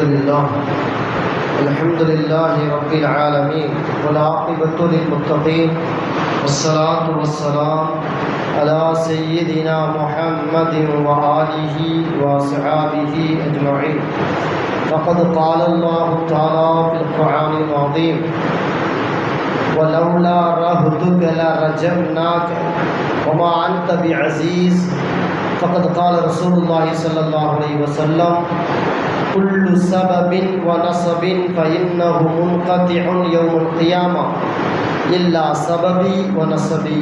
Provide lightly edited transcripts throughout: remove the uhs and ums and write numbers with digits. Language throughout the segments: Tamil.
الحمد لله رب العالمين والعاقبة للمتقين والصلاة والسلام على سيدنا محمد وآله وصحابه أجمعين. فقد قال الله تعالى في القرآن العظيم: ولولا رهتك لرجمناك وما أنت بعزيز. فقد قال رسول الله صلى الله عليه وسلم: كل سبب ونصب فإنه منقطع يوم القيامة إلا سببي ونصبي.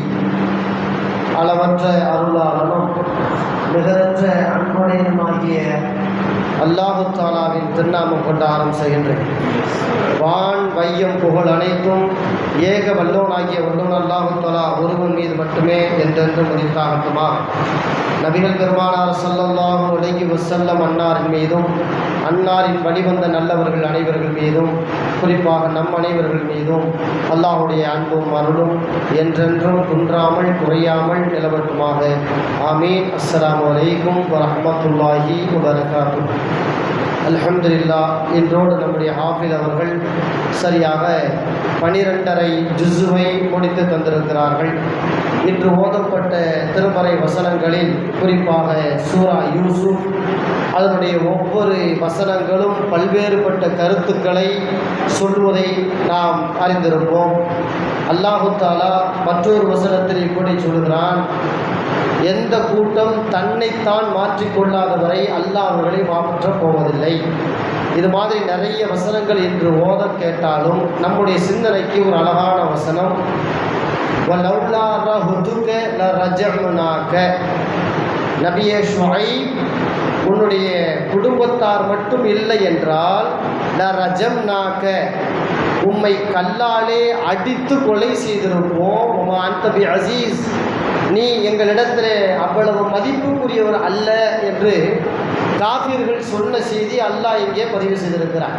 அளவற்ற அருளாளனும் நிகரற்ற அன்புடையனுமாகிய அல்லாஹு தாலாவின் திருநாமம் கொண்டு ஆரம்பிக்கின்றேன். வான் வையம் புகழ் அனைத்தும் ஏக வல்லோனாகிய வல்லோன் அல்லாஹு தாலா ஒருவன் மீது மட்டுமே என்றென்றும் உரித்தாகட்டுமா. நபிகள் பெருமானார் ஸல்லல்லாஹு அலைஹி வஸல்லம் அன்னாரின் மீதும் அன்னாரின் வழிவந்த நல்லவர்கள் அனைவர்கள் மீதும் குறிப்பாக நம் அனைவர்கள் மீதும் அல்லாஹுடைய அன்பும் அருளும் என்றென்றும் குன்றாமல் குறையாமல் நிலவட்டுமாக. ஆமீன். அஸ்ஸலாமு அலைக்கும் வரஹ்மத்துல்லாஹி வபரகாத்துஹு. அல்ஹம்துலில்லாஹ். இன்றோடு நம்முடைய ஹாஃபில் அவர்கள் சரியாக 12.5 ஜுஸுவை முடித்து தந்திருக்கிறார்கள். இன்று ஓதப்பட்ட திருமறை வசனங்களில் குறிப்பாக சூரா யூசுப், அதனுடைய ஒவ்வொரு வசனங்களும் பல்வேறுபட்ட கருத்துக்களை சொல்வதை நாம் அறிந்திருப்போம். அல்லாஹு தாலா மற்றொரு வசனத்தில் இப்படி சொல்கிறான்: எந்த கூட்டம் தன்னைத்தான் மாற்றிக்கொள்ளாத வரை அல்லாஹ் அவர்களை மாற்றப் போவதில்லை. இது மாதிரி நிறைய வசனங்கள் இன்று ஓத கேட்டாலும் நம்முடைய சிந்தனைக்கு ஒரு அழகான வசனம்: வலௌலா ரஹுதுக லரஜம்னாக. நபியே ஷுஐப், உன்னுடைய குடும்பத்தார் மட்டும் இல்லை என்றால் லரஜம்னாக, உம்மை கல்லாலே அடித்து கொலை செய்திருப்போம். உமா அன்த பி அசீஸ், நீ எங்களிடத்தில் அவ்வளவு மதிப்புக்குரியவர் அல்ல என்று காஃபிர்கள் சொன்ன செய்தி அல்லாஹ் இங்கே பதிவு செய்திருக்கிறார்.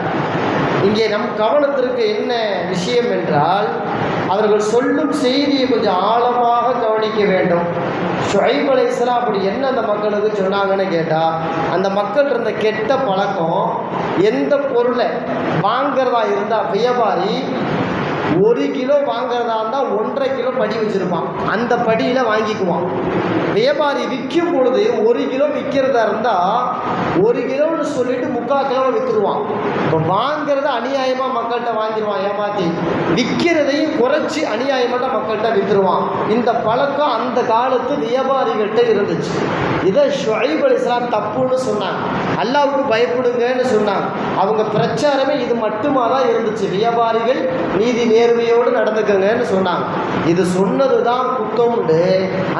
இங்கே நம் கவனத்திற்கு என்ன விஷயம் என்றால், அவர்கள் சொல்லும் செய்தியை கொஞ்சம் ஆழமாக கவனிக்க வேண்டும். ஷுஐப் அலைஹிஸ்ஸலாம் அப்படி என்ன அந்த மக்களுக்கு சொன்னாங்கன்னு கேட்டால், அந்த மக்கள் இருந்த கெட்ட பழக்கம், எந்த பொருளை வாங்கிறதா இருந்தால் வியாபாரி 1 கிலோ வாங்கிறதா இருந்தால் 1.5 கிலோ படி வச்சுருப்பான், அந்த படியில் வாங்கிக்குவான். வியாபாரி விற்கும் பொழுது 1 கிலோ விற்கிறதா இருந்தால் 1 கிலோன்னு சொல்லிட்டு 3/4 கிலோவை விற்றுருவான். இப்போ வாங்கிறத அநியாயமாக மக்கள்கிட்ட வாங்கிடுவான் ஏமாற்றி, விற்கிறதையும் குறைச்சி அநியாயமாக மக்கள்கிட்ட விற்றுருவான். இந்த பழக்கம் அந்த காலத்து வியாபாரிகள்கிட்ட இருந்துச்சு. இதை ஷுஐப் அலைஹிஸ்ஸலாம் தப்புன்னு சொன்னாங்க. அல்லாஹ்வுக்கு பயப்படுங்கன்னு சொன்னாங்க. அவங்க பிரச்சாரமே இது மட்டுமா தான் இருந்துச்சு. வியாபாரிகள் நீதி நேர்மையோடு நடந்துக்கங்கன்னு சொன்னாங்க. இது சொன்னது தான் குத்தம்னு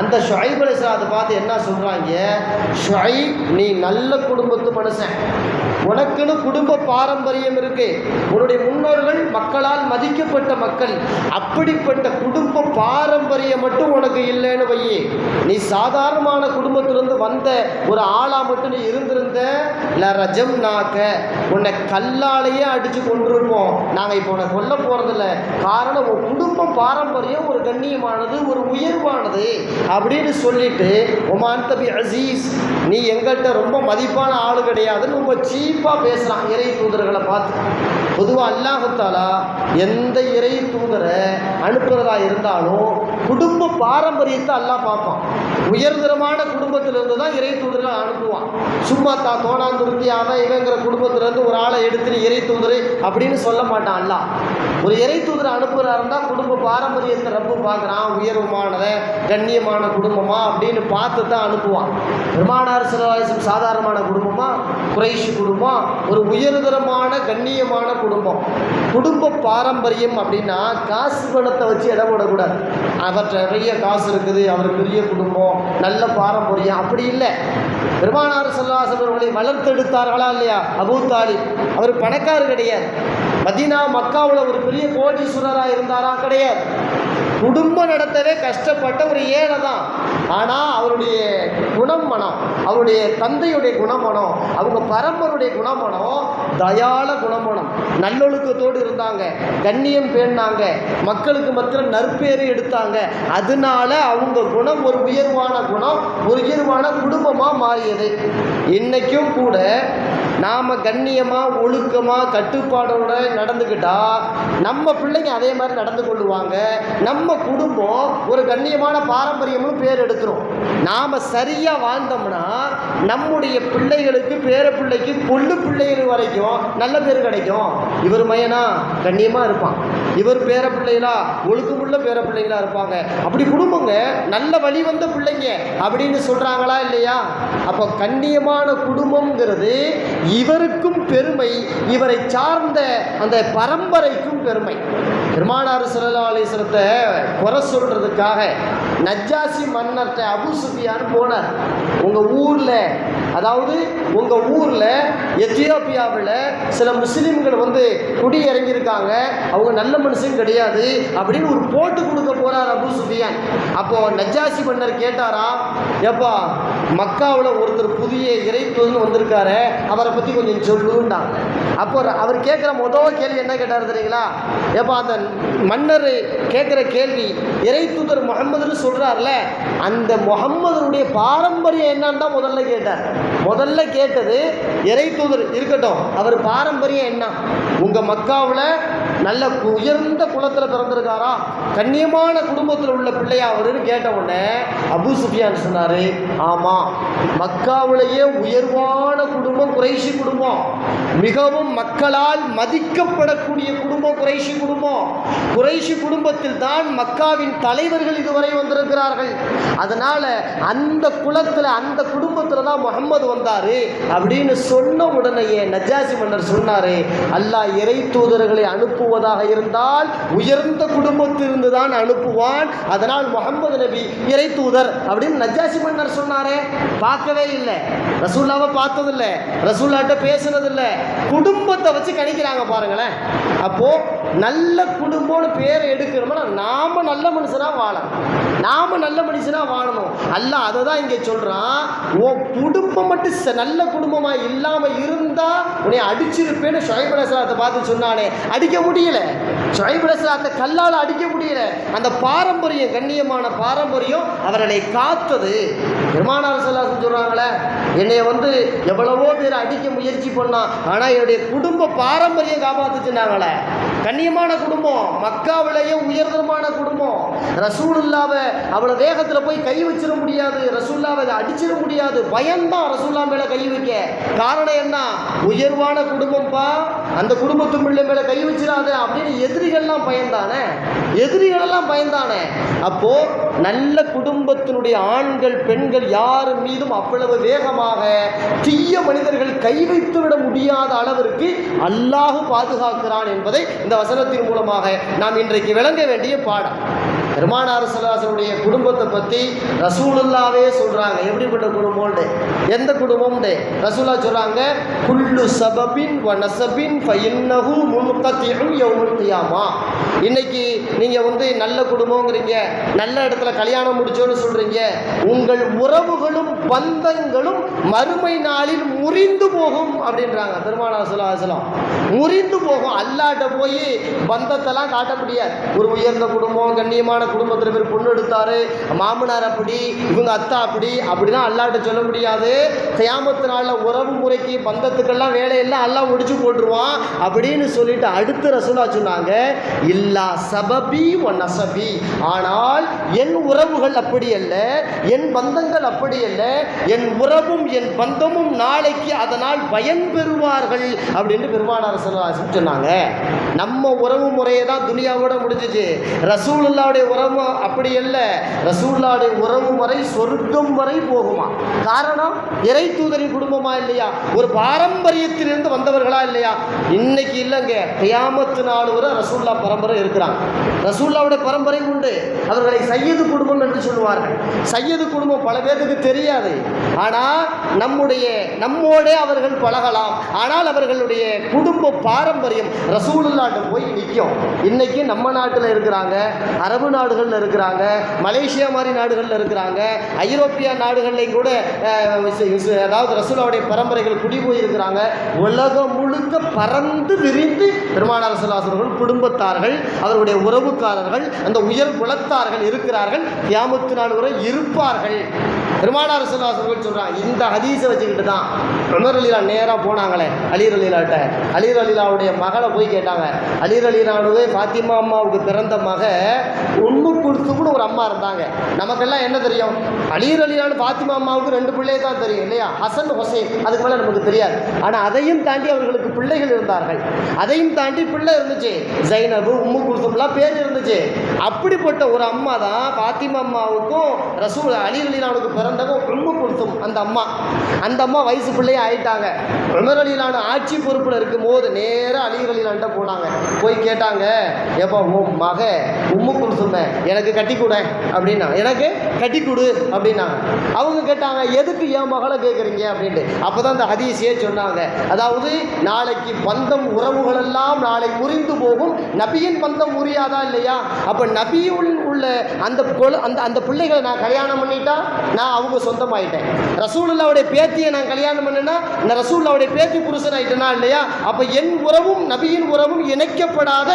அந்த ஷுஐப் அலைஹிஸ்ஸலாம் அதை பார்த்து என்ன சொல்கிறாங்க: ஷுஐப், நீ நல்ல குடும்பத்து மனுஷன், உனக்குன்னு குடும்ப பாரம்பரியம் இருக்கு, உன்னுடைய முன்னோர்கள் மக்களால் மதிக்கப்பட்ட மக்கள், அப்படிப்பட்ட குடும்ப பாரம்பரியம் மட்டும் உனக்கு இல்லைன்னு வையே, நீ சாதாரணமான குடும்பத்திலிருந்து வந்த ஒரு ஆளா மட்டும் நீ இருந்திருந்த லரஜம்னாக, உன்னை கல்லாலேயே அடித்து கொண்டிருப்போம். நாங்கள் இப்போ உன்னை கொல்ல போகிறதில்ல, காரணம் உன் குடும்ப பாரம்பரியம் ஒரு கண்ணியமானது, ஒரு உயர்வானது அப்படின்னு சொல்லிட்டு, உமான் தபி அசீஸ், நீ எங்கள்கிட்ட ரொம்ப மதிப்பான ஆளு கிடையாதுன்னு ரொம்ப சீப்பாக பேசுகிறான் இறை தூதர்களை பார்த்து. பொதுவாக அல்லாஹ் தஆலா எந்த இறை தூதரை அனுப்புறதா இருந்தாலும் குடும்ப பாரம்பரியத்தை அல்லாஹ் பார்ப்பான். உயர்தரமான குடும்பத்திலிருந்து தான் இறை தூதர்களை அனுப்புவான். சும்மா தோணாந்துருத்தியாக இவங்கிற குடும்பத்திலேருந்து ஒரு ஆளை எடுத்து இறை தூதர் அப்படின்னு சொல்ல மாட்டான் அல்லாஹ். ஒரு இறை தூதரை அனுப்புகிறாருந்தா குடும்ப பாரம்பரியத்தை ரப்பு பார்க்குறான், உயர்வுமானதை கண்ணியமான குடும்பமா அப்படின்னு பார்த்து தான் அனுப்புவான். பெருமானார் ஸல்லல்லாஹு அலைஹி வஸல்லம் சாதாரணமான குடும்பமா, குறைஷ் குடும்பம், ஒரு உயர்தரமான கண்ணியமான குடும்பம். குடும்ப பாரம்பரியம் அப்படின்னா காசு பணத்தை வச்சு இடம் விடக்கூடாது. அவர்கிட்ட நிறைய காசு இருக்குது, அவர் பெரிய குடும்பம், நல்ல பாரம்பரியம், அப்படி இல்லை. பெருமானார் ஸல்லல்லாஹு அலைஹி வஸல்லம் அவர்களை வளர்த்தெடுத்தார்களா இல்லையா? அபூ தாலிப் அவர் பணக்காரர் கிடையாது. மதீனா மக்காவில் ஒரு பெரிய கோடீஸ்வரராக இருந்தாரா? கிடையாது. குடும்பம் நடத்தவே கஷ்டப்பட்ட ஒரு ஏழை தான். ஆனால் அவருடைய குணமனம், அவருடைய தந்தையுடைய குணமனம், அவங்க பரம்பருடைய குணமனம் தயாள குணமனம், நல்லொழுக்கத்தோடு இருந்தாங்க, கண்ணியம் பேணாங்க, மக்களுக்கு மத்தியில் நற்பேறு எடுத்தாங்க. அதனால அவங்க குணம் ஒரு உயர்வான குணம், ஒரு உயர்வான குடும்பமாக மாறியது. இன்னைக்கும் கூட நாம் கண்ணியமாக ஒழுக்கமாக கட்டுப்பாடோட நடந்துக்கிட்டா நம்ம பிள்ளைங்க அதே மாதிரி நடந்து கொள்ளுவாங்க. நம்ம குடும்பம் ஒரு கண்ணியமான பாரம்பரியம்னு பேர் எடுக்கிறோம். நாம் சரியாக வாழ்ந்தோம்னா நம்முடைய பிள்ளைகளுக்கு பேர பிள்ளைக்கு கொள்ளு பிள்ளைகள் வரைக்கும் நல்ல பேர் கிடைக்கும். இவர் மையனா கண்ணியமாக இருப்பான், இவர் பேர பிள்ளைகளா ஒழுக்கமுள்ள பேர பிள்ளைகளா இருப்பாங்க. அப்படி குடும்பங்க நல்ல வழி வந்த பிள்ளைங்க அப்படின்னு சொல்றாங்களா இல்லையா? அப்போ கண்ணியமான குடும்பம்ங்கிறது இவருக்கும் பெருமை, இவரை சார்ந்த அந்த பரம்பரைக்கும் பெருமை. பெருமானார் ஸல்லல்லாஹு அலைஹி வஸல்லத்தை குறை சொல்றதுக்காக நஜ்ஜாசி மன்னர்கிட்ட அபூ சுஃபியான் போனார். உங்கள் ஊரில், அதாவது உங்கள் ஊரில் எத்தியோப்பியாவில் சில முஸ்லீம்கள் வந்து குடியிறங்கியிருக்காங்க, அவங்க நல்ல மனுஷன் கிடையாது அப்படின்னு ஒரு போட்டு கொடுக்க போகிறார் அபூ சுஃபியான். அப்போது நஜ்ஜாசி மன்னர் கேட்டாரா, எப்பா மக்காவில் ஒருத்தர் புதிய இறைத்தூதன் வந்திருக்காரு, அவரை பற்றி கொஞ்சம் சொல்லுண்டாங்க. அப்போ அவர் கேட்குற முதல் கேள்வி என்ன கேட்டார் தெரியுங்களா? எப்போ அந்த மன்னர் கேட்குற கேள்வி, இறைத்தூதர் முகம்மதுன்னு சொல்கிறார்ல, அந்த முகம்மதுடைய பாரம்பரியம் என்னன்னு தான் முதல்ல கேட்டார். முதல்ல கேட்டது இறைத்தூதர் இருக்கட்டும், அவர் பாரம்பரியம் என்ன? உங்கள் மக்காவில் நல்ல உயர்ந்த குலத்தில் பிறந்திருக்காரா, கண்ணியமான குடும்பத்தில் உள்ள பிள்ளையா அவருன்னு கேட்ட உடனே அபூ சுஃபியான் சொன்னார், ஆமாம், மக்காவிலேயே உயர்வான குடும்பம் குறைஷி குடும்பம், மிகவும் மக்களால் மதிக்கப்படக்கூடிய குடும்பம் குறைஷி குடும்பம். குறைஷி குடும்பத்தில் தான் மக்காவின் தலைவர்கள் இதுவரை வந்திருக்கிறார்கள். அதனால அந்த குலத்தில் அந்த குடும்பத்தில் தான் முகம்மது வந்தார் அப்படின்னு சொன்ன உடனேயே நஜ்ஜாசி மன்னர் சொன்னார், அல்லாஹ் இறை தூதர்களை அனுப்புவதாக இருந்தால் உயர்ந்த குடும்பத்திலிருந்து தான் அனுப்புவான், அதனால் முகம்மது நபி இறை தூதர் அப்படின்னு நஜ்ஜாசி மன்னர் சொன்னாரே. பார்க்கவே இல்லை, ரசூல்லாவை பார்த்ததில்லை, ரசூல்லாட்ட பேசுனதில்லை, குடும்பத்தை வச்சு கணிக்கிறாங்க பாருங்களேன். அப்போ நல்ல குடும்பம்னு பேரை எடுக்கணும்னா நாம நல்ல மனுஷனா வாழணும், நாம நல்ல மனுஷனா வாழணும். அல்லாஹ் அதை தான் இங்கே சொல்றான், உன் குடும்பம் மட்டும் நல்ல குடும்பமா இல்லாம இருந்தா உன்னை அடிச்சிருப்பேன்னு ஷுஐப் அலைஹிஸ்ஸலாத்தை பார்த்து சொன்னானே, அடிக்க முடியல. ஷுஐப் அலைஹிஸ்ஸலாத்தை கல்லால் அடிக்க முடியல. அந்த பாரம்பரியம், கண்ணியமான பாரம்பரியம் அவர்களை காத்தது. பெருமானார் ஸல்லல்லாஹு அலைஹி வஸல்லம் சொல்றாங்களே, என்னைய வந்து எவ்வளவோ பேர் அடிக்க முயற்சி பண்ணா, ஆனா என்னுடைய குடும்ப பாரம்பரியம் காப்பாத்துச்சுனாங்களே. கண்ணியமான குடும்பம், மக்காவிலேயே உயர்தரமான குடும்பம். ரசூலுல்லாவை அவ்வளோ வேகத்தில் போய் கை வச்சிட முடியாது, ரசூல்லாவை அடிச்சிட முடியாது, பயம்தான் ரசூல்லா மேலே கை வைக்க. காரணம் என்ன? உயர்வான குடும்பம்ப்பா, அந்த குடும்பத்து பிள்ளை மேலே கை வச்சிடாத அப்படின்னு எதிரிகள்லாம் பயந்தானே, எதிரிகளெல்லாம் பயந்தானே. அப்போ நல்ல குடும்பத்தினுடைய ஆண்கள் பெண்கள் யார் மீதும் அவ்வளவு வேகமாக தீய மனிதர்கள் கை வைத்து விட முடியாத அளவிற்கு அல்லாஹ் பாதுகாக்கிறான் என்பதை இந்த வசனத்தின் மூலமாக நாம் இன்றைக்கு விளங்க வேண்டிய பாடம். பெருமானார் ஸல்லல்லாஹு அலைஹி வஸல்லம் குடும்பத்தை பற்றி ரசூலுல்லாவே சொல்றாங்க. எப்படிப்பட்ட குடும்பம்னு, எந்த குடும்பம்னு ரசூலா சொல்றாங்க, குல்லு சபபின் வ நஸபின் ஃபஇன்னஹு முன்கதிஉ யௌமுல் கியாமா. இன்னைக்கு நீங்க வந்து நல்ல குடும்பம்ங்கிறீங்க, நல்ல இடத்துல கல்யாணம் முடிச்சோன்னு சொல்றீங்க, உங்கள் உறவுகளும் பந்தங்களும் மறுமை நாளில் முறிந்து போகும் அப்படின்றாங்க பெருமானார் ஸல்லல்லாஹு அலைஹி வஸல்லம். முறிந்து போகும். அல்லாஹ்ட்ட போய் பந்தத்தெல்லாம் காட்ட முடியாது. ஒரு உயர்ந்த குடும்பம், கண்ணியமான குடும்பத்தில் பேர் பொண்ணு எடுத்தாரு, மாமனார் அப்படி, இவங்க அத்தா அப்படி, அப்படிலாம் அல்லாஹ்ட்ட சொல்ல முடியாது. கியாமத்து நாளில் உறவு முறைக்கு பந்தத்துக்கெல்லாம் வேலையெல்லாம் அல்லாஹ் முடிச்சு போட்டுருவான் அப்படின்னு சொல்லிட்டு அடுத்த ரசூலா சொன்னாங்க, இல்லா சபபி வ நஸபி, ஆனால் என் உறவுகள் அப்படி அல்ல, என் பந்தங்கள் அப்படி அல்ல, என் உறவும் என் பந்தமும் நாளைக்கு அதனால் பயன் பெறுவார்கள் அப்படின்னு பெருமானார் ஸல்லல்லாஹு அலைஹி வஸல்லம் சொன்னாங்க. நம்ம உறவு முறையை தான் துனியாவோட முடிஞ்சிச்சு. ரசூலுல்லாவுடைய உறவு அப்படி அல்ல, ரசூலுல்லாவுடைய உறவு முறை சொர்க்கம் வரை போகுமா. காரணம், இறை தூதரின் குடும்பமா இல்லையா, ஒரு பாரம்பரியத்திலிருந்து வந்தவர்களா இல்லையா. இன்னைக்கு இல்லைங்க, கியாமத்து நாள் வரை ரசூலுல்லா பரம்பரை இருக்கிறாங்க. ரசூலுல்லாவுடைய பரம்பரை உண்டு. அவர்களை சையது குடும்பம் என்று சொல்லுவார்கள். சையது குடும்பம் பல பேருக்கு தெரியாது, ஆனால் நம்மோட அவர்கள் பழகலாம். ஆனால் அவர்களுடைய குடும்ப பாரம்பரியம் ரசூலுல்லாஹ்ட்ட போய் நிற்கும். இன்னைக்கு நம்ம நாட்டில் இருக்கிறாங்க, அரபு நாடுகளில் இருக்கிறாங்க, மலேசியா மாதிரி நாடுகளில் இருக்கிறாங்க, ஐரோப்பிய நாடுகள்லையும் கூட அதாவது ரசூலுல்லாஹ்வுடைய பரம்பரைகள் குடி போயிருக்கிறாங்க. உலகம் முழுக்க பறந்து விரிந்து பெருமானார் ஸல்லல்லாஹு அலைஹி வஸல்லம் குடும்பத்தார்கள், அவருடைய உறவுக்காரர்கள், அந்த உயர் குலத்தார்கள் இருக்கிறார்கள், கியாமத்து நாள் வரை இருப்பார்கள். பெருமானார் ஸல்லல்லாஹு அலைஹி வஸல்லம் சொல்றாங்க. இந்த ஹதீஸை வச்சுக்கிட்டு தான் உமர் ரலியல்லாஹு நேராக போனாங்களே அலி ரலியல்லாஹ்ட்ட. அலி ரலியல்லாஹுடைய மகளை போய் கேட்டாங்க. அலி ரலியல்லாஹு ஃபாத்திமா அம்மாவுக்கு பிறந்த மக உம்மு குல்சும்னு ஒரு அம்மா இருந்தாங்க. நமக்கெல்லாம் என்ன தெரியும்? அலி ரலியல்லாஹு ஃபாத்திமா அம்மாவுக்கு 2 பிள்ளையை தான் தெரியும் இல்லையா, ஹசன் ஹுசைன். அதுக்கு மேலே நமக்கு தெரியாது. ஆனால் அதையும் தாண்டி அவர்களுக்கு பிள்ளைகள் இருந்தார்கள். அதையும் தாண்டி பிள்ளை இருந்துச்சு, ஜைனபு, உம்மு குல்சும்லாம் பேர் இருந்துச்சு. அப்படிப்பட்ட ஒரு அம்மா தான் ஃபாத்திமா அம்மாவுக்கும் ரசூல் அலி ரலியல்லாஹுக்கு பிறந்தவங்க உம்மு குல்சும். அந்த அம்மா வயசு பிள்ளையே ஆயிட்டாங்க. உமர் ரலியல்லாஹு ஆட்சி பொறுப்பில் இருக்கும் போது நேராக அலி ரலியல்லாஹு போனாங்க. போய் கேட்டாங்க, எப்போ உன் மக உம்மு குல்சுமை எனக்கு கட்டி கொடு அப்படின்னா, எனக்கு கட்டி கொடு அப்படின்னாங்க. அவங்க கேட்டாங்க, எதுக்கு என் மகளை கேட்குறீங்க அப்படின்ட்டு. அப்போ தான் அந்த ஹதீஸையே சொன்னாங்க. அதாவது நாளைக்கு பந்தம் உறவுகள் எல்லாம் நாளை முறிந்து போகும், நபியின் பந்தம் முறியாதா இல்லையா? அப்போ நபியுள் உள்ள அந்த பிள்ளைகளை நான் கல்யாணம் பண்ணிட்டா நான் அவங்க சொந்தமாயிட்டேன். ரசூலுல்லாஹ்வுடைய பேத்தியை நான் கல்யாணம் பண்ணேன்னா நான் ரசூலுல்லாஹ்வுடைய பேத்தி புருஷன் ஆயிட்டேனா இல்லையா? அப்போ என் உறவும் நபியின் உறவும் இணைக்கப்படாத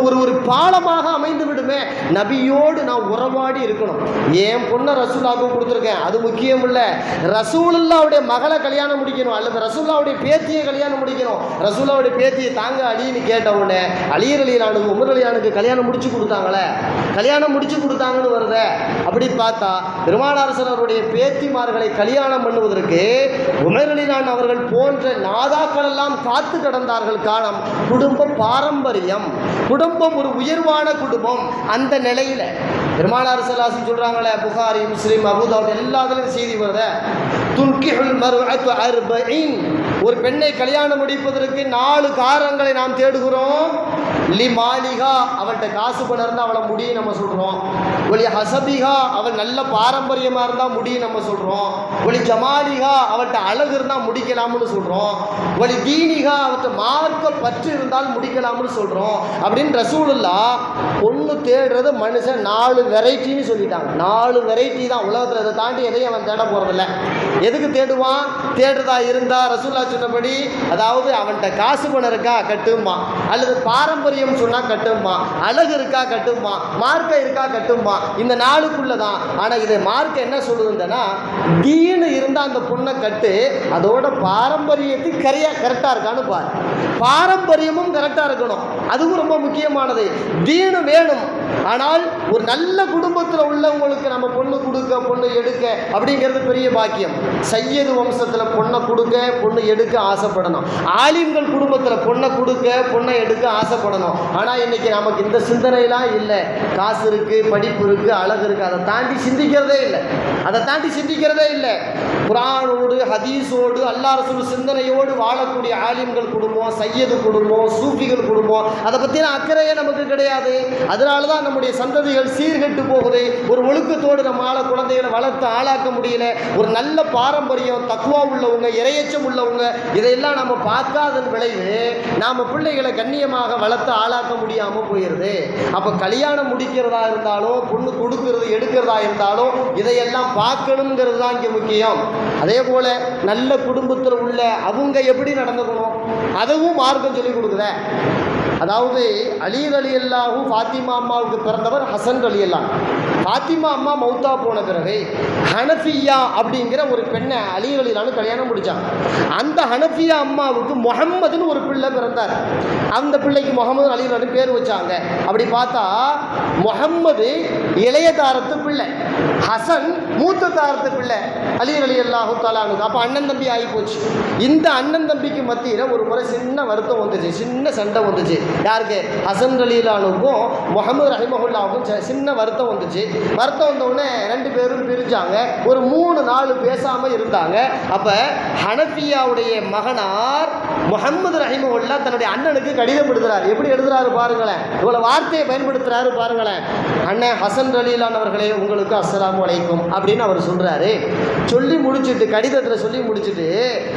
ஒரு பாலமாக அமைந்து விடுமே. நபியோடு நான் உறவாடி இருக்கணும். என் பொண்ணை ரசூலுல்லாஹ்வுக்கு கொடுத்துருக்கேன், அது முக்கியம் இல்லை. ரசூலுல்லாஹ்வுடைய மகளை கல்யாணம் முடிக்கணும், அல்லது ரசூலுல்லாஹ்வுடைய பேத்தியை கல்யாணம் முடிக்கணும். ரசூலுல்லாஹ்வுடைய பேத்தியை தாங்க அலின்னு கேட்ட உடனே அலி ரலியல்லாஹு உமர் ரலியல்லாஹுக்கு கல்யாணம் முடிச்சு கொடுத்தாங்களே, கல்யாணம் முடிச்சு கொடுத்தாங்கன்னு வருதே. அப்படி பார்த்தா பெருமானார் ஸல்லல்லாஹு பேத்திமார்களை கல்யாணம் பண்ணுவதற்கு உமர் ரலியல்லாஹு அவர்கள் போன்ற நாதாக்கள் எல்லாம் காத்து கிடந்தார்கள். காரணம் குடும்ப பாரம்பரியம், குடும்பம் ஒரு உயர்வான குடும்பம். அந்த நிலையில் பெருமானார் ஸல்லல்லாஹு அலைஹி சொல்றாங்களே, புகாரி, முஸ்லிம், அபூதாவூத் எல்லாத்துலையும் செய்தி வருது, துன்கிஹுல் மர்அத்து 40, ஒரு பெண்ணை கல்யாணம் முடிப்பதற்கு 4 காரணங்களை நாம் தேடுகிறோம். லி மாலிகா, அவள்கிட்ட காசு பணம் இருந்தால் அவளை முடியும் நம்ம சொல்கிறோம். ஒலி ஹசபிகா, அவள் நல்ல பாரம்பரியமாக இருந்தால் முடியும் நம்ம சொல்கிறோம். ஒலி ஜமாலிகா, அவள்கிட்ட அழகு இருந்தால் முடிக்கலாம்னு சொல்கிறோம். ஒலி தீனிகா, அவற்றை மார்க்க பற்று இருந்தால் முடிக்கலாம்னு சொல்கிறோம். அப்படின்னு ரசூலுல்லாஹ் பொண்ணு தேடுறது மனுஷன் 4 வெரைட்டின்னு சொல்லிட்டாங்க. 4 வெரைட்டி தான் உலகத்தில். இதை தாண்டி எதையும் அவன் தேட போகிறதில்ல. எதுக்கு தேடுவான்? தேடுறதா இருந்தால் ரசூலுல்லாஹ் சொன்னபடி, அதாவது அவன்கிட்ட காசு பணம் இருக்கா கட்டுமா, அல்லது பாரம்பரியம் சொன்னால் கட்டுமா, அழகு இருக்கா கட்டுமா, மார்க்கம் இருக்கா கட்டுமா. இந்த 4க்குள்ள தான். ஆனால் இதை மார்க்கம் என்ன சொல்லுதுன்னா, தீனு இருந்தால் அந்த பொண்ணை கட்டு, அதோட பாரம்பரியத்துக்கு கரெக்டாக இருக்கான்னு பாரு. பாரம்பரியமும் கரெக்டாக இருக்கணும், அதுவும் ரொம்ப முக்கியமானது. தீனு வேணும், ஆனால் ஒரு நல்ல குடும்பத்தில் உள்ளவங்களுக்கு நம்ம பொண்ணு கொடுக்க, பொண்ணு எடுக்க அப்படிங்கிறது பெரிய பாக்கியம். சையது வம்சத்தில் பொண்ணை கொடுக்க, பொண்ணு எடுக்க ஆசைப்படணும். ஆலிம்கள் குடும்பத்தில் பொண்ணை கொடுக்க, பொண்ணை எடுக்க ஆசைப்படணும். ஆனால் இன்னைக்கு நமக்கு இந்த சிந்தனைலாம் இல்லை. காசு இருக்குது, படிப்பு இருக்குது, அழகு இருக்குது, அதை தாண்டி சிந்திக்கிறதே இல்லை. குர்ஆனோடு ஹதீஸோடு அல்லாஹ் ரசூல் சிந்தனையோடு வாழக்கூடிய ஆலிம்கள் குடும்பம், சையது குடும்பம், சூஃபிகள் குடும்பம், அதை பற்றின அக்கறையே நமக்கு கிடையாது. அதனால தான் நம்முடைய சந்ததிகள் சீர்கெட்டு போகுது. ஒரு ஒழுக்கத்தோடு நம்மளால குழந்தைகளை வளர்த்து ஆளாக்க முடியல. ஒரு நல்ல பாரம்பரியம், தக்வா உள்ளவங்க, இறையச்சம் உள்ளவங்க, இதையெல்லாம் நம்ம பார்க்காதன் விளைவு நாம் பிள்ளைகளை கண்ணியமாக வளர்த்து ஆளாக்க முடியாமல் போயிடுது. அப்போ கல்யாணம் முடிக்கிறதா இருந்தாலும், பொண்ணு கொடுக்கறது எடுக்கிறதா இருந்தாலும், இதையெல்லாம் பார்க்கணுங்கிறது தான் இங்கே முக்கியம். அதே போல் நல்ல குடும்பத்தில் உள்ள அவங்க எப்படி நடந்துக்கணும், அதுவும் மார்க்கம் சொல்லி கொடுக்குற. அதாவது அலி ரலியல்லாஹு ஃபாத்திமா அம்மாவுக்கு பிறந்தவர் ஹசன் ரலியல்லாஹு. ஃபாத்திமா அம்மா மௌத்தா போன பிறகு ஹனஃபியா அப்படிங்கிற ஒரு பெண்ணை அலி ரலியல்லாஹு கல்யாணம் முடித்தாங்க. அந்த ஹனஃபியா அம்மாவுக்கு முஹம்மதுன்னு ஒரு பிள்ளை பிறந்தார். அந்த பிள்ளைக்கு முகமது அலி ரலியல்லாஹு பேர் வச்சாங்க. அப்படி பார்த்தா முஹம்மது இளைய தாரத்து பிள்ளை, ஹசன் மூத்த தாரத்து பிள்ளை அலி ரலியல்லாஹு தஆலா அன்ஹு. அப்போ அண்ணன் தம்பி ஆகி போச்சு. இந்த அண்ணன் தம்பிக்கு மத்தியில் ஒரு முறை சின்ன வருத்தம் வந்துச்சு, சின்ன சண்டை வந்துச்சு. யாருக்கு? ஹசன் ரலியல்லாஹுக்கும் முஹம்மது ரஹிமஹுல்லாவுக்கும் சின்ன வருத்தம் வந்துச்சு. வருத்தம் வந்தவுடனே 2 பேரும் பிரிஞ்சாங்க. ஒரு 3-4 பேசாமல் இருந்தாங்க. அப்போ ஹனஃபியாவுடைய மகனார் முஹம்மது ரஹிமஹுல்லா தன்னுடைய அண்ணனுக்கு கடிதம் எழுதுறாரு. எப்படி எழுதுறாரு பாருங்களேன், இவ்வளோ வார்த்தையை பயன்படுத்துறாரு பாருங்களேன். அண்ணன் ஹசன் ரலியல்லாஹு அவர்களே, உங்களுக்கு அஸ்ஸலாமு அலைக்கும் அப்படின்னு அவர் சொல்றாரு. சொல்லி முடிச்சுட்டு, கடிதத்தில் சொல்லி முடிச்சுட்டு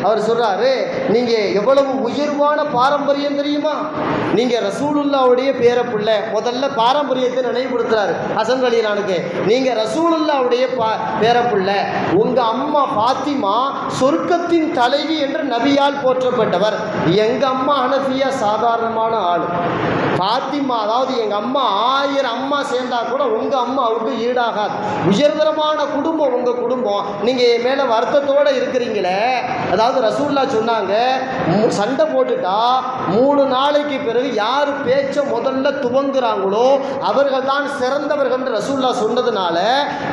அவர் சொல்றாரு, நீங்கள் எவ்வளவு உயர்வான பாரம்பரியம் தெரியுமா, நீங்கள் ரசூலுல்லாவுடைய பேரப்பிள்ளை. முதல்ல பாரம்பரியத்தை நினைவுபடுத்துறாரு ஹசன் ரலியல்லாஹுக்கு. நீங்கள் ரசூலுல்லாவுடைய பேரப்பிள்ளை. உங்கள் அம்மா ஃபாத்திமா சொர்க்கத்தின் தலைவி என்று நபியால் போற்றப்பட்டவர். சேர்ந்தவர். எங்கள் அம்மா ஹனஃபியா சாதாரணமான ஆள். ஃபாத்திமா, அதாவது எங்கள் அம்மா 1000 அம்மா சேர்ந்தா கூட உங்கள் அம்மாவுக்கு ஈடாகாது. உயர்தரமான குடும்பம் உங்கள் குடும்பம். நீங்கள் என் மேலே வருத்தத்தோடு இருக்கிறீங்களே. அதாவது ரசூல்லா சொன்னாங்க, சண்டை போட்டுட்டா 3 நாளைக்கு பிறகு யார் பேச்சை முதல்ல துவங்குறாங்களோ அவர்கள் தான் சிறந்தவர்கள் ரசூல்லா சொன்னதுனால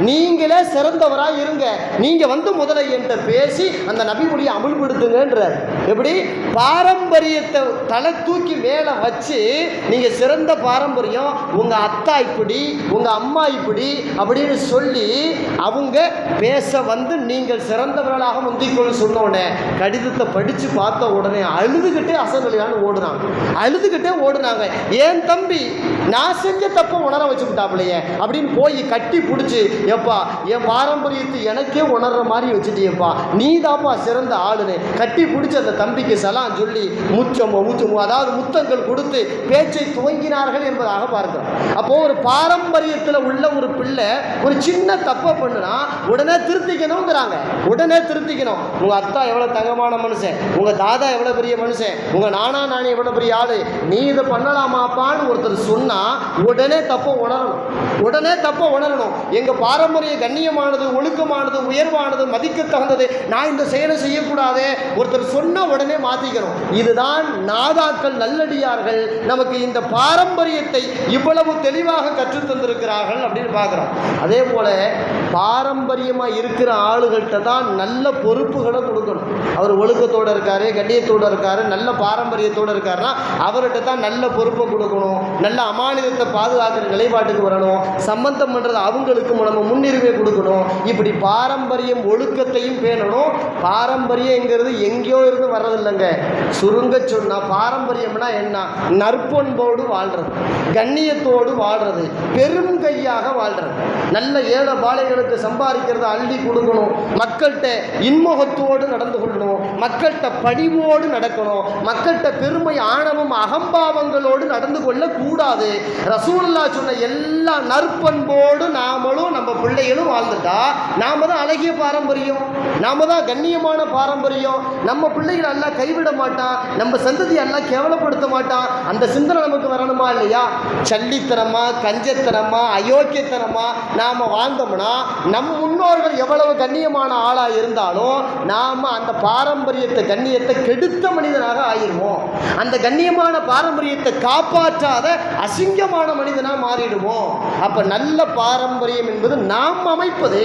நீங்களே சிறந்தவராக இருங்க. நீங்கள் வந்து முதல்ல என்கிட்ட பேசி அந்த நபியுடைய அமுல்படுத்துங்கன்ற. எப்படி பாரம்பரியத்தை தலை தூக்கி மேலே வச்சு நீங்கள் சிறந்த பாரம்பரியம், உங்கள் அத்தா இப்படி உங்கள் அம்மா இப்படி அப்படின்னு சொல்லி அவங்க பேச வந்து நீங்கள் சிறந்தவர்களாக முந்திக்கொள்ள சொன்னோடனே கடிதத்தை படித்து பார்த்த உடனே அழுதுகிட்டே அசங்கலியான்னு ஓடுனாங்க. ஏன் தம்பி நான் செஞ்ச தப்ப உணர வச்சுக்கிட்டாப்லையே அப்படின்னு போய் கட்டி பிடிச்சி, எப்பா என் பாரம்பரியத்தை எனக்கே உணர்ற மாதிரி வச்சுட்டியப்பா, நீ தாப்பா சிறந்த ஆளுன்னு கட்டி பிடிச்சி அந்த தம்பிக்கு சலாம் சொல்லி முச்சமோ அதாவது முத்தங்கள் கொடுத்து பேச்சை துவங்கினார்கள் என்பதாக பார்க்கிறோம். அப்போ ஒரு பாரம்பரியத்தில் உள்ள ஒரு பிள்ளை ஒரு சின்ன தப்பை பண்ணுனா உடனே திருத்திக்கணுங்கிறாங்க. உங்க அத்தா எவ்வளவு தங்கமான மனுஷன், உங்க தாதா எவ்வளவு பெரிய மனுஷன், உங்க நானா நானே எவ்வளவு பெரிய ஆளு, நீ இதை பண்ணலாமாப்பான்னு ஒருத்தர் சொன்னா உடனே தப்ப உணரணும். எங்க பாரம்பரிய கண்ணியமானது, ஒழுக்கமானது, உயர்வானது, மதிக்க தகுந்தது, நான் இந்த செயலை செய்யக்கூடாது ஒருத்தர் சொன்ன உடனே மாத்திக்கிறோம். இதுதான் நாதாக்கள் நல்லடியார்கள் நமக்கு இந்த பாரம்பரியத்தை இவ்வளவு தெளிவாக கற்றுத் தந்திருக்கிறார்கள் அப்படின்னு பார்க்கிறோம். அதே போல பாரம்பரியமா இருக்கிற ஆளுகள்கிட்ட தான் நல்ல பொறுப்புகளை கொடுக்கணும். அவர் ஒழுக்கத்தோடு இருக்காரு, கண்ணியத்தோடு இருக்காரு, நல்ல பாரம்பரியத்தோடு இருக்காருன்னா அவர்கிட்ட தான் நல்ல பொறுப்பை கொடுக்கணும். நல்ல அமானிதத்தை பாதுகாக்கிற நிலைப்பாட்டுக்கு வரணும். சம்பந்தம் பண்றது அவங்களுக்கு நம்ம முன்னுரிமை கொடுக்கணும். இப்படி பாரம்பரியம் ஒழுக்கத்தையும் பேணணும். பாரம்பரியங்கிறது எங்கேயோ இருந்து வர்றதில்லைங்க. சுருங்க சொன்னா பாரம்பரியம்னா என்ன? நற்பண்போடு வாழ்றது, கண்ணியத்தோடு வாழ்றது, பெரும் கையாக வாழ்றது, நல்ல ஏழை பாலைகளுக்கு சம்பாதிக்கிறத அள்ளி கொடுக்கணும், மக்கள்கிட்ட இன்முகத்தோடு நடந்து கொள்ளணும், மக்கள்கிட்ட பணிவோடு நடக்கணும், மக்கள்கிட்ட பெருமை ஆணவம் அகம்பாவங்களோடு நடந்து கொள்ள கூடாது. ரசூலுல்லாஹ் சொன்ன எல்லா நற்பண்போடு நாமளும் நம்ம பிள்ளைகளும் வாழ்ந்துட்டா நாம தான் அழகிய பாரம்பரியம், நாம தான் கண்ணியமான பாரம்பரியம். நம்ம பிள்ளைகள் எல்லாம் கைவிட மாட்டான், நம்ம சந்ததி எல்லாம் கேவலப்படுத்த மாட்டான். அந்த சிந்தனை நமக்கு வரணுமா இல்லையா? சல்லித்தனமா, கஞ்சத்தனமா, அயோக்கியத்தனமா நாம வாழ்ந்தோம்னா நம் முன்னோர்கள் எவ்வளவு கண்ணியமான ஆளா இருந்தாலும் நாம அந்த பாரம்பரியத்தை கண்ணியத்தை கெடுத்த மனிதனாக ஆயிடுவோம். அந்த கண்ணியமான பாரம்பரியத்தை காப்பாற்றாத அசிங்கமான மனிதனாக மாறிடுவோம். அப்ப நல்ல பாரம்பரியம் என்பது நாம் அமைப்பது,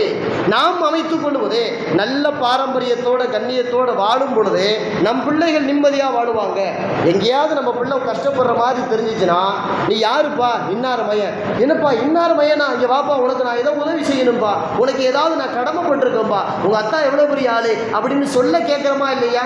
நாம் அமைத்துக் கொள்வது. நல்ல பாரம்பரியத்தோட கண்ணியத்தோட வாழும் பொழுது நம் பிள்ளைகள் நிம்மதியாக வாழுவாங்க. எங்கேயாவது நம்ம பிள்ளை கஷ்டப்படுற மாதிரி தெரிஞ்சிச்சுன்னா, நீ யாருப்பா? இன்னார் மையன். என்னப்பா இன்னார் மையனா? இங்கே வாப்பா, உனக்கு நான் ஏதோ உதவி செய்யணும்பா, உனக்கு ஏதாவது நான் கடமைப்பட்டிருக்கேன்பா, உங்க அத்தா எவ்வளோ பெரிய ஆளு அப்படின்னு சொல்ல கேட்குறோமா இல்லையா?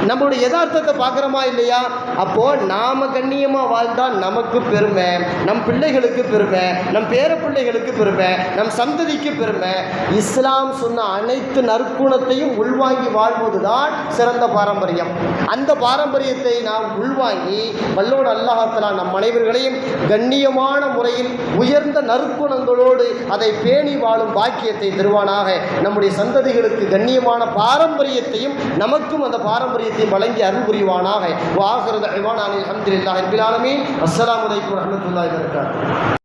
நம்மளுடைய யதார்த்தத்தை பார்க்குறோமா இல்லையா? அப்போ நாம கண்ணியமாக வாழ்ந்தால் நமக்கு பெருமை, நம் பிள்ளைகளுக்கு பெருமை, நம் பேர பிள்ளைகளுக்கு பெருமை, நம் சந்ததிக்கு பெருமை. இஸ்லாம் சொன்ன அனைத்து நற்குணத்தையும் உள்வாங்கி வாழ்வதுதான் சிறந்த பாரம்பரியம். அந்த பாரம்பரியத்தை நாம் உள்வாங்கி வல்லோடு அல்லாஹ் தஆலா நம் அனைவர்களையும் கண்ணியமான முறையில் உயர்ந்த நற்குணங்களோடு அதை பேணி வாழும் பாக்கியத்தை தருவானாக. நம்முடைய சந்ததிகளுக்கு கண்ணியமான பாரம்பரியத்தையும் நமக்கும் அந்த பாரம்பரியத்தையும் வழங்கி அருள் புரிவானாக. வாஹிரு தஅவானா அல்ஹம்துலில்லாஹி ரப்பில் ஆலமீன். அஸ்ஸலாமு அலைக்கும் வரஹ்மத்துல்லாஹி வபரகாத்துஹு.